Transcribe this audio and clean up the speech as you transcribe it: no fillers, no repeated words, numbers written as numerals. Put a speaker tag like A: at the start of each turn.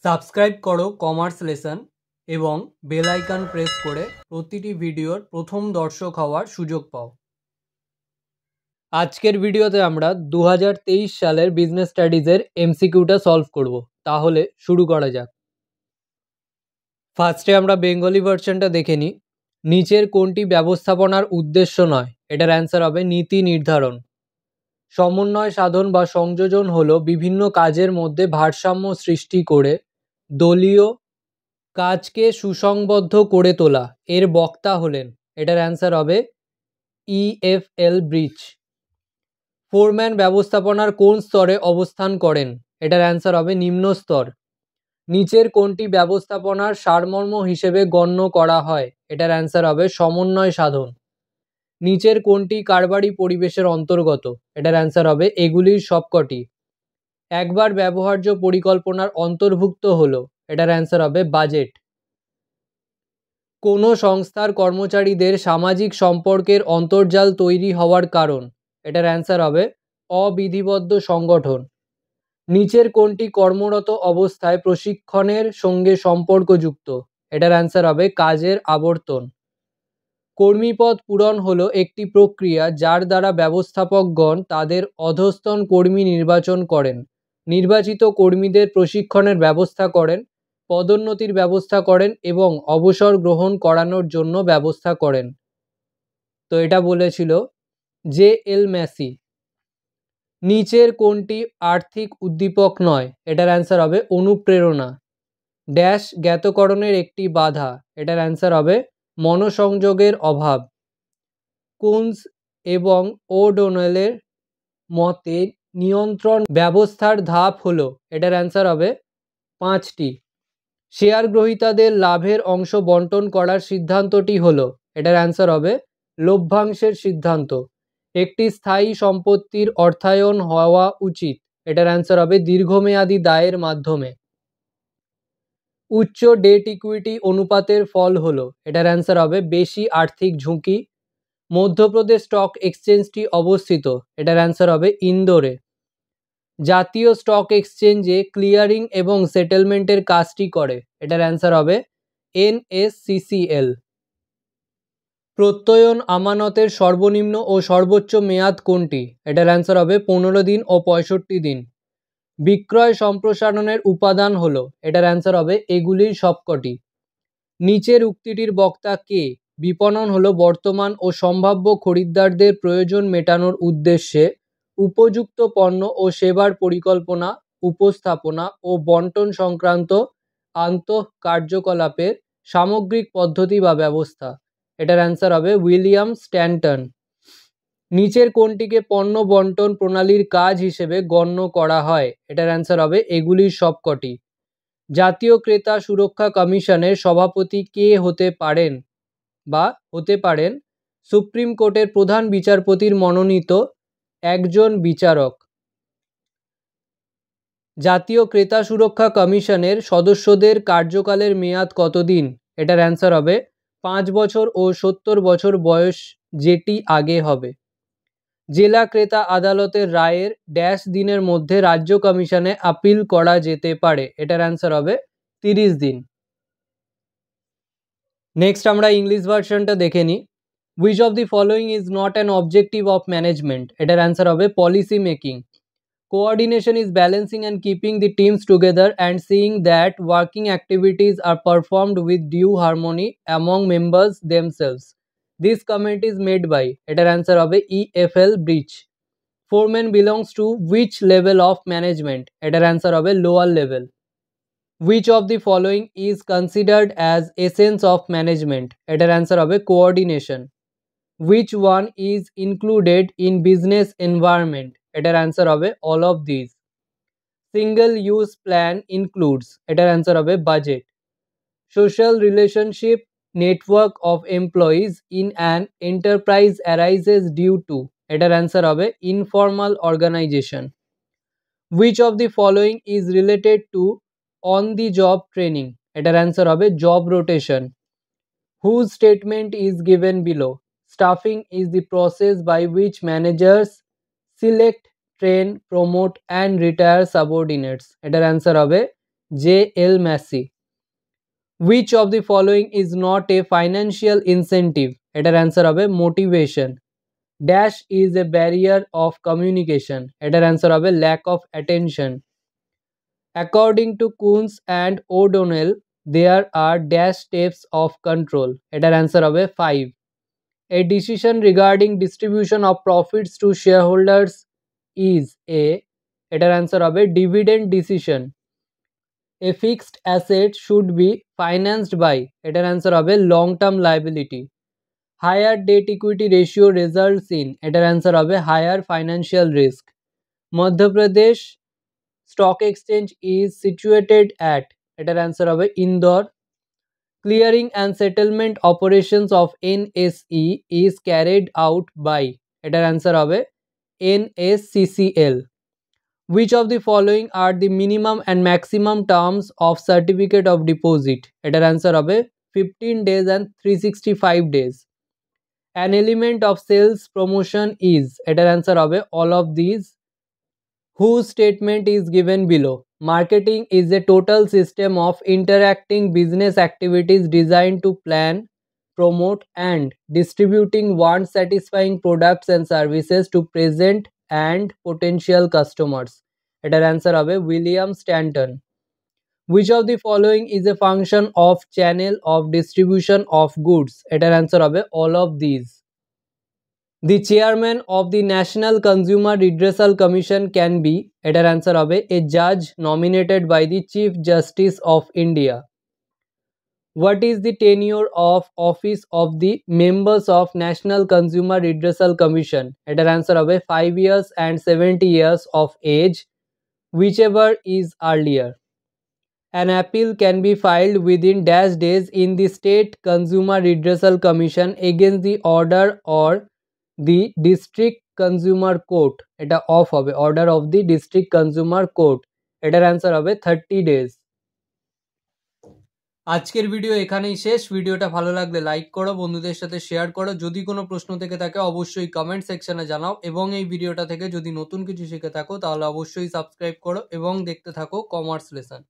A: Subscribe করো commerce lesson এবং bell icon press করে প্রতিটি ভিডিওর প্রথম দর্শক হওয়ার সুযোগ পাও। আজকের ভিডিওতে আমরা 2023 সালের বিজনেস স্টাডিজের এমসিকিউটা সলভ করব। তাহলে শুরু করা যাক। ফার্স্টে আমরা বেঙ্গলি ভার্সনটা দেখে নিই। নিচের কোনটি ব্যবস্থাপনার উদ্দেশ্য নয়? এটার অ্যান্সার হবে নীতি নির্ধারণ। সমন্বয় সাধন বা সংযোজন হলো বিভিন্ন কাজের মধ্যে ভারসাম্য সৃষ্টি করে দলীয় কাজকে সুসংবদ্ধ করে তোলা। এর বক্তা হলেন, এটার অ্যান্সার হবে EFL ব্রিচ। ফোরম্যান ব্যবস্থাপনার কোন স্তরে অবস্থান করেন? এটার অ্যান্সার হবে নিম্ন স্তর। নিচের কোনটি ব্যবস্থাপনার সারমর্ম হিসেবে গণ্য করা হয়? এটার অ্যান্সার হবে সমন্বয় সাধন। নিচের কোনটি কারবারি পরিবেশের অন্তর্গত? এটার অ্যান্সার হবে এগুলির সবকটি। একবার ব্যবহার্য পরিকল্পনার অন্তর্ভুক্ত হলো, এটার অ্যান্সার হবে বাজেট। কোনো সংস্থার কর্মচারীদের সামাজিক সম্পর্কের অন্তর্জাল তৈরি হওয়ার কারণ? এটার অ্যান্সার হবে অবিধিবদ্ধ সংগঠন। নিচের কোনটি কর্মরত অবস্থায় প্রশিক্ষণের সঙ্গে সম্পর্কযুক্ত? এটার অ্যান্সার হবে কাজের আবর্তন। কর্মীপদ পূরণ হলো একটি প্রক্রিয়া যার দ্বারা ব্যবস্থাপকগণ তাদের অধস্তন কর্মী নির্বাচন করেন, নির্বাচিত কর্মীদের প্রশিক্ষণের ব্যবস্থা করেন, পদোন্নতির ব্যবস্থা করেন এবং অবসর গ্রহণ করানোর জন্য ব্যবস্থা করেন। তো এটা বলেছিল JL ম্যাসি। নিচের কোনটি আর্থিক উদ্দীপক নয়? এটার অ্যান্সার হবে অনুপ্রেরণা। ড্যাশ জ্ঞাতকরণের একটি বাধা? এটার অ্যান্সার হবে মনোসংযোগের অভাব। কুনস এবং ওডোনেলের মতে নিয়ন্ত্রণ ব্যবস্থার ধাপ হলো, এটার অ্যান্সার হবে 5টি। শেয়ার গ্রহীতাদের লাভের অংশ বন্টন করার সিদ্ধান্তটি হলো, এটার অ্যান্সার হবে লভ্যাংশের সিদ্ধান্ত। একটি স্থায়ী সম্পত্তির অর্থায়ন হওয়া উচিত, এটার অ্যান্সার হবে দীর্ঘমেয়াদী দায়ের মাধ্যমে। উচ্চ ডেট ইকুইটি অনুপাতের ফল হলো, এটার অ্যান্সার হবে বেশি আর্থিক ঝুঁকি। মধ্যপ্রদেশ স্টক এক্সচেঞ্জটি অবস্থিত, এটার অ্যান্সার হবে ইন্দোরে। জাতীয় স্টক এক্সচেঞ্জে ক্লিয়ারিং এবং সেটেলমেন্টের কাজটি করে, এটার অ্যান্সার হবে NSCCL। প্রত্যয়ন আমানতের সর্বনিম্ন ও সর্বোচ্চ মেয়াদ কোনটি? এটার অ্যান্সার হবে 15 দিন ও 65 দিন। বিক্রয় সম্প্রসারণের উপাদান হলো, এটার অ্যান্সার হবে এগুলির সবকটি। নিচের উক্তিটির বক্তা কে? বিপণন হলো বর্তমান ও সম্ভাব্য খরিদ্দারদের প্রয়োজন মেটানোর উদ্দেশ্যে উপযুক্ত পণ্য ও সেবার পরিকল্পনা, উপস্থাপনা ও বন্টন সংক্রান্ত আন্তঃকার্যকলাপের সামগ্রিক পদ্ধতি বা ব্যবস্থা। এটার অ্যান্সার হবে উইলিয়াম স্ট্যান্টন। নিচের কোনটিকে পণ্য বন্টন প্রণালীর কাজ হিসেবে গণ্য করা হয়? এটার অ্যান্সার হবে এগুলির সবকটি। জাতীয় ক্রেতা সুরক্ষা কমিশনের সভাপতি কে হতে পারেন বা হতে পারেন? সুপ্রিম কোর্টের প্রধান বিচারপতির মনোনীত একজন বিচারক। জাতীয় ক্রেতা সুরক্ষা কমিশনের সদস্যদের কার্যকালের মেয়াদ কতদিন? এটার অ্যান্সার হবে 5 বছর ও 70 বছর বয়স, যেটি আগে হবে। জেলা ক্রেতা আদালতের রায়ের ড্যাশ দিনের মধ্যে রাজ্য কমিশনে আপিল করা যেতে পারে? এটার অ্যান্সার হবে 30 দিন। নেক্সট আমরা ইংলিশ ভার্সনটা দেখে নিই। Which of the following is not an objective of management? এটার অ্যান্সার হবে policy making. Coordination is balancing and keeping the teams together and seeing that working activities are performed with due harmony among members themselves. This comment is made by, এটার answer হবে EFL breach. Foreman belongs to which level of management? এটার answer হবে lower level. Which of the following is considered as essence of management? এটার answer হবে coordination. Which one is included in business environment? এটার answer হবে all of these. Single use plan includes, এটার answer হবে budget. Social relationship network of employees in an enterprise arises due to, এটার answer হবে informal organization. Which of the following is related to on the job training? এটার answer হবে job rotation. Whose statement is given below? Staffing is the process by which managers select, train, promote and retire subordinates. এটার answer হবে J.L. Massey. Which of the following is not a financial incentive? এটার answer হবে motivation. Dash is a barrier of communication, এটার answer হবে lack of attention. According to Koontz and O'Donnell there are dash steps of control, এটার answer হবে 5। A decision regarding distribution of profits to shareholders is a, এটার answer হবে dividend decision. A fixed asset should be financed by, এটার answer হবে long term liability. Higher debt equity ratio results in, এটার answer হবে higher financial risk. Madhya Pradesh stock exchange is situated at, এটার answer হবে Indore. Clearing and settlement operations of NSE is carried out by, এটার answer হবে NSCCL। Which of the following are the minimum and maximum terms of certificate of deposit? এটার answer হবে 15 days and 365 days. An element of sales promotion is, এটার answer হবে all of these. Whose statement is given below? Marketing is a total system of interacting business activities designed to plan, promote and distributing one satisfying products and services to present and potential customers. এটার answer হবে William Stanton. Which of the following is a function of channel of distribution of goods? এটার answer হবে all of these. The chairman of the National Consumer Redressal Commission can be, এটার answer হবে a judge nominated by the Chief Justice of India. What is the tenure of office of the members of National Consumer Redressal Commission? এটার answer হবে 5 years and 70 years of age, whichever is earlier. An appeal can be filed within dash days in the State Consumer Redressal Commission against the order or the District Consumer Court. এটা of হবে, order of the district consumer court, এটার answer হবে 30 days. আজকের video এখানেই শেষ। ভিডিওটা ভালো লাগলে লাইক করো, বন্ধুদের সাথে শেয়ার করো। যদি কোনো প্রশ্ন থেকে থাকে অবশ্যই কমেন্ট সেকশনে জানাও এবং এই ভিডিওটা থেকে যদি নতুন কিছু শিখে থাকো তাহলে অবশ্যই সাবস্ক্রাইব করো এবং দেখতে থাকো কমার্স লেসন।